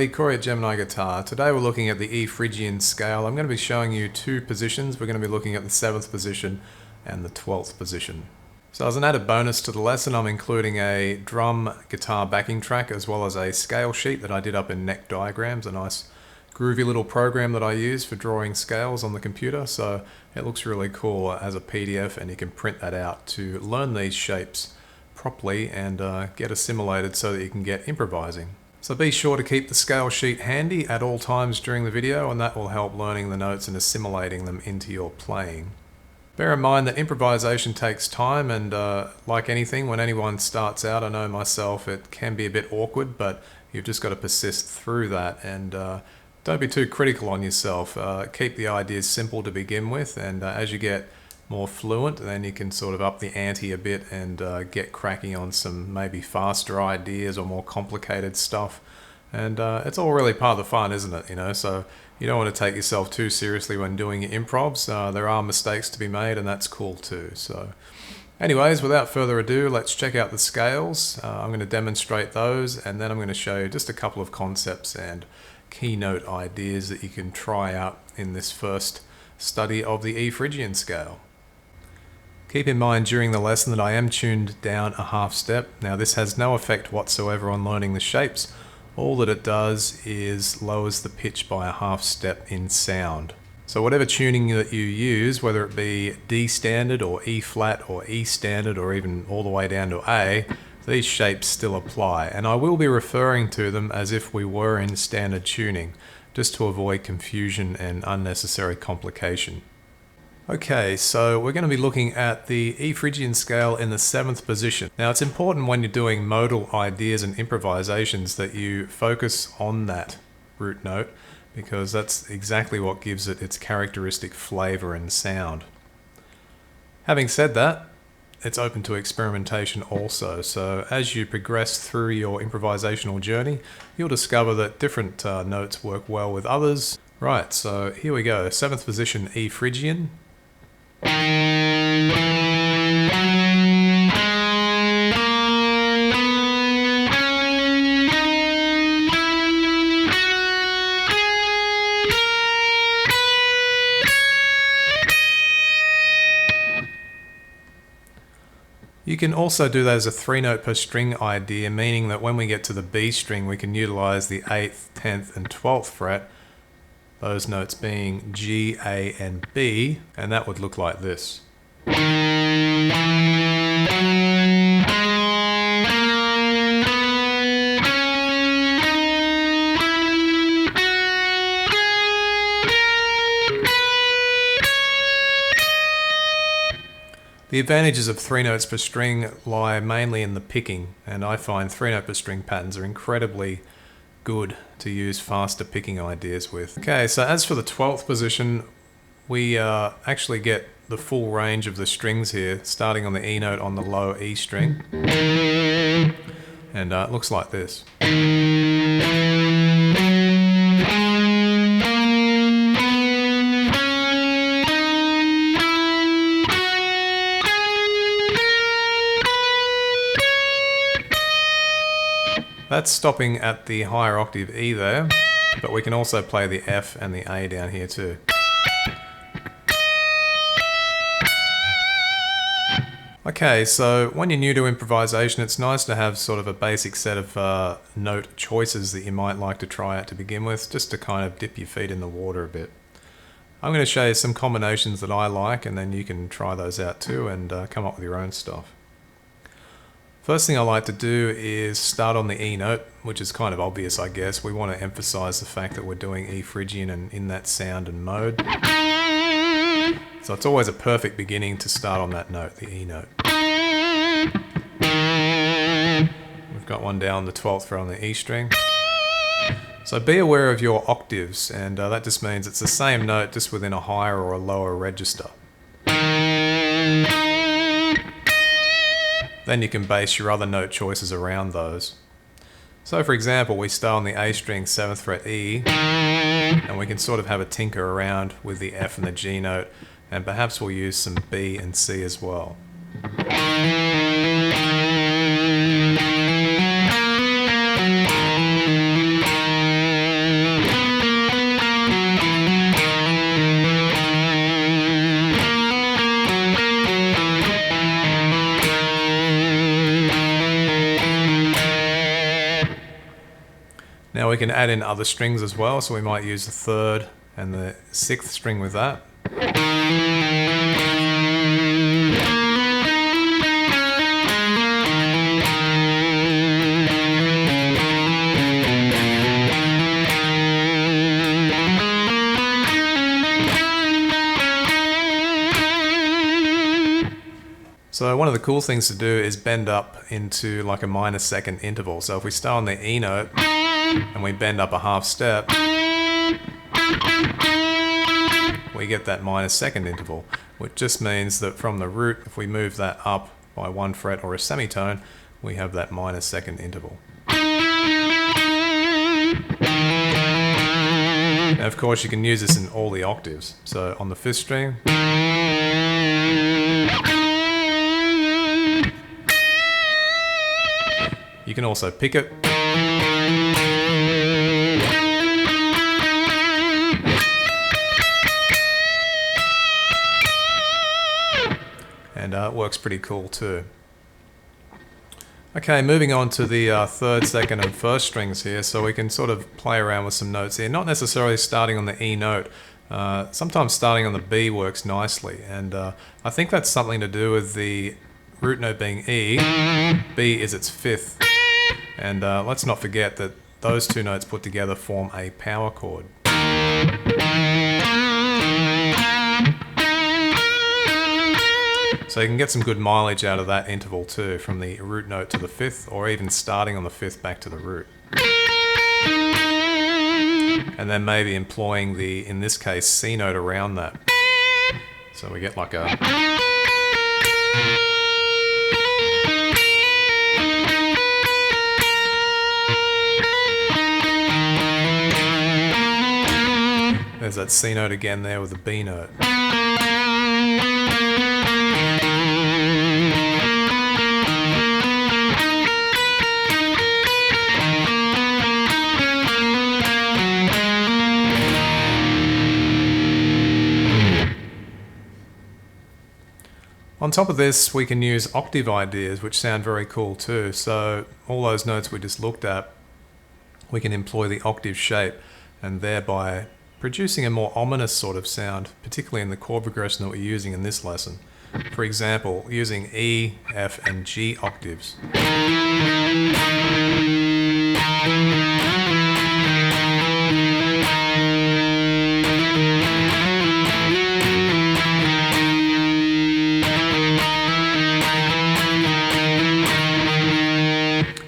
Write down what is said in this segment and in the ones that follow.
everybody, Corey at Gemini Guitar. Today we're looking at the E Phrygian scale. I'm going to be showing you two positions. We're going to be looking at the 7th position and the 12th position. So as an added bonus to the lesson, I'm including a drum guitar backing track as well as a scale sheet that I did up in Neck Diagrams, a nice groovy little program that I use for drawing scales on the computer. So it looks really cool as a PDF, and you can print that out to learn these shapes properly and get assimilated so that you can get improvising. So be sure to keep the scale sheet handy at all times during the video, and that will help learning the notes and assimilating them into your playing. Bear in mind that improvisation takes time, and like anything, when anyone starts out, I know myself, it can be a bit awkward, but you've just got to persist through that, and don't be too critical on yourself. Keep the ideas simple to begin with, and as you get more fluent, then you can sort of up the ante a bit and get cracking on some maybe faster ideas or more complicated stuff. And it's all really part of the fun, isn't it? You know, so you don't want to take yourself too seriously when doing your improvs. There are mistakes to be made, and that's cool too. So anyways, without further ado, let's check out the scales. I'm going to demonstrate those, and then I'm going to show you just a couple of concepts and keynote ideas that you can try out in this first study of the E Phrygian scale. Keep in mind during the lesson that I am tuned down a half step. Now this has no effect whatsoever on learning the shapes. All that it does is lowers the pitch by a half step in sound. So whatever tuning that you use, whether it be D standard or E flat or E standard or even all the way down to A, these shapes still apply. And I will be referring to them as if we were in standard tuning, just to avoid confusion and unnecessary complication. Okay, so we're going to be looking at the E Phrygian scale in the 7th position. Now it's important when you're doing modal ideas and improvisations that you focus on that root note, because that's exactly what gives it its characteristic flavour and sound. Having said that, it's open to experimentation also, so as you progress through your improvisational journey, you'll discover that different notes work well with others. Right, so here we go. 7th position, E Phrygian. You can also do that as a 3-note per string idea, meaning that when we get to the B string, we can utilize the 8th, 10th, and 12th fret, those notes being G, A, and B, and that would look like this. The advantages of 3 notes per string lie mainly in the picking, and I find 3-note per string patterns are incredibly good to use faster picking ideas with. Okay, so as for the 12th position, we actually get the full range of the strings here, starting on the E note on the low E string, and it looks like this. That's stopping at the higher octave E there, but we can also play the F and the A down here too. Okay, so when you're new to improvisation, it's nice to have sort of a basic set of note choices that you might like to try out to begin with, just to kind of dip your feet in the water a bit. I'm going to show you some combinations that I like, and then you can try those out too and come up with your own stuff. First thing I like to do is start on the E note, which is kind of obvious, I guess. We want to emphasize the fact that we're doing E Phrygian and in that sound and mode. So it's always a perfect beginning to start on that note, the E note. We've got one down the 12th fret on the E string. So be aware of your octaves, and that just means it's the same note just within a higher or a lower register. Then you can base your other note choices around those. So for example, we start on the A string 7th fret E, and we can sort of have a tinker around with the F and the G note, and perhaps we'll use some B and C as well. Now we can add in other strings as well, so we might use the 3rd and the 6th string with that. So one of the cool things to do is bend up into like a minor second interval. So if we start on the E note and we bend up a half step, we get that minor second interval, which just means that from the root, if we move that up by 1 fret or a semitone, we have that minor second interval. Now of course you can use this in all the octaves. So on the 5th string, you can also pick it. And it works pretty cool too. Okay, moving on to the 3rd, 2nd and 1st strings here, so we can sort of play around with some notes here, not necessarily starting on the E note. Sometimes starting on the B works nicely, and I think that's something to do with the root note being E, B is its 5th, and let's not forget that those two notes put together form a power chord. So you can get some good mileage out of that interval too, from the root note to the 5th, or even starting on the 5th back to the root. And then maybe employing the, in this case, C note around that. So we get like a... There's that C note again there with the B note. On top of this, we can use octave ideas, which sound very cool too. So all those notes we just looked at, we can employ the octave shape and thereby producing a more ominous sort of sound, particularly in the chord progression that we're using in this lesson. For example, using E, F and G octaves.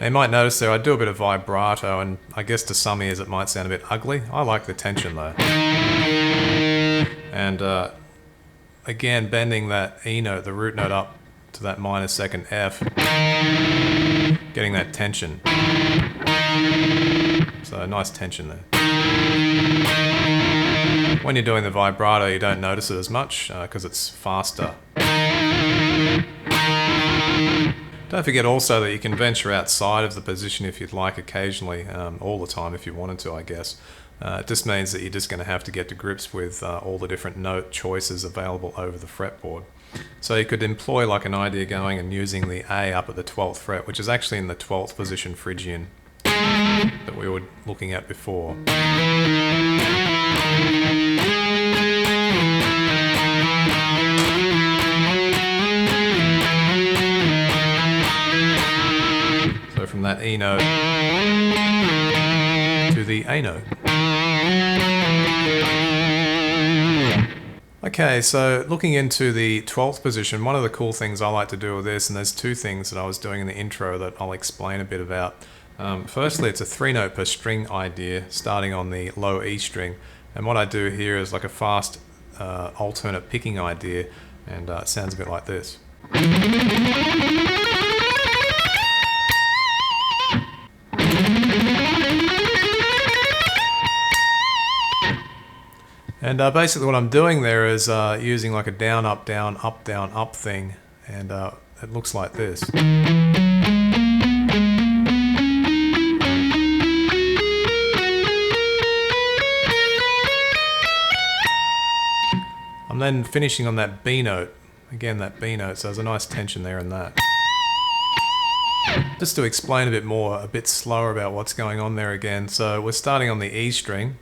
You might notice there I do a bit of vibrato, and I guess to some ears it might sound a bit ugly. I like the tension though. And again, bending that E note, the root note, up to that minor second F, getting that tension. So nice tension there. When you're doing the vibrato, you don't notice it as much because it's faster. Don't forget also that you can venture outside of the position if you'd like occasionally, all the time if you wanted to, I guess. It just means that you're just going to have to get to grips with all the different note choices available over the fretboard. So you could employ like an idea going and using the A up at the 12th fret, which is actually in the 12th position Phrygian that we were looking at before. So from that E note to the A note. Okay, so looking into the 12th position, one of the cool things I like to do with this, and there's two things that I was doing in the intro that I'll explain a bit about. Firstly, it's a 3-note per string idea starting on the low E string, and what I do here is like a fast alternate picking idea, and it sounds a bit like this. And basically what I'm doing there is using like a down, up, thing, and it looks like this. I'm then finishing on that B note, again that B note, so there's a nice tension there in that. Just to explain a bit more, a bit slower about what's going on there again. So we're starting on the E string,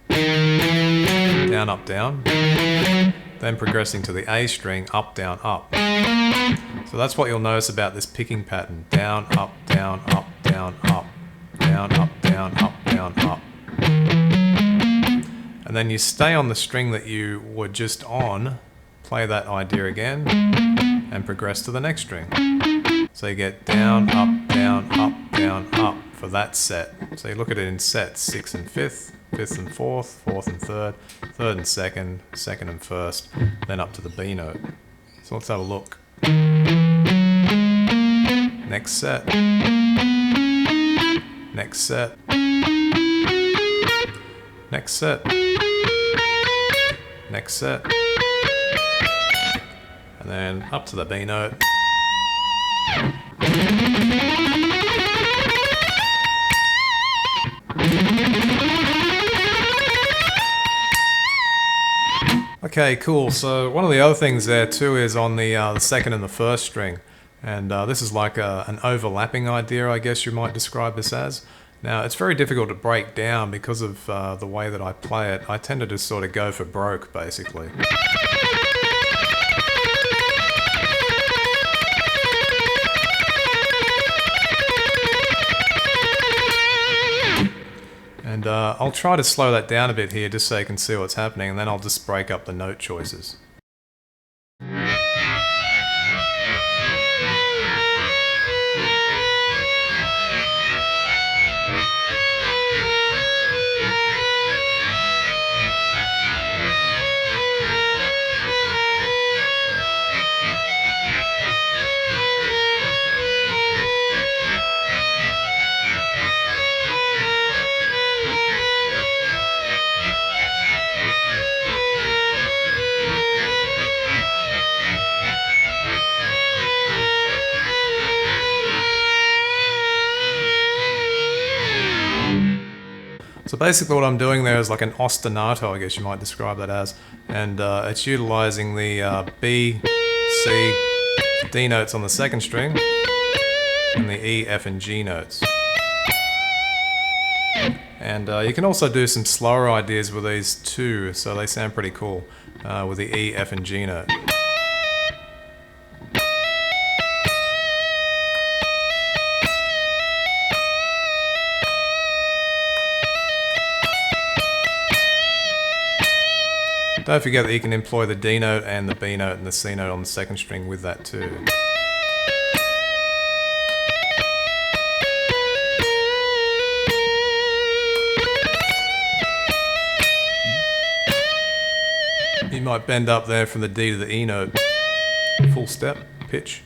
down, up, down, then progressing to the A string, up, down, up. So that's what you'll notice about this picking pattern. Down, up, down, up, down, up. Down, up, down, up, down, up. And then you stay on the string that you were just on, play that idea again, and progress to the next string. So you get down, up, down, up, down, up for that set. So you look at it in sets, 6th and 5th, 5th and 4th, 4th and 3rd, 3rd and 2nd, 2nd and 1st, then up to the B note. So let's have a look. Next set. Next set. Next set. Next set. And then up to the B note. Okay, cool. So one of the other things there too is on the second and the first string. And this is like an overlapping idea, I guess you might describe this as. Now, it's very difficult to break down because of the way that I play it. I tend to just sort of go for broke, basically. And I'll try to slow that down a bit here just so you can see what's happening, and then I'll just break up the note choices. So basically what I'm doing there is like an ostinato, I guess you might describe that as, and it's utilizing the B, C, D notes on the second string, and the E, F and G notes. And you can also do some slower ideas with these too, so they sound pretty cool, with the E, F and G note. Don't forget that you can employ the D note and the B note and the C note on the second string with that too. You might bend up there from the D to the E note. Full step, pitch.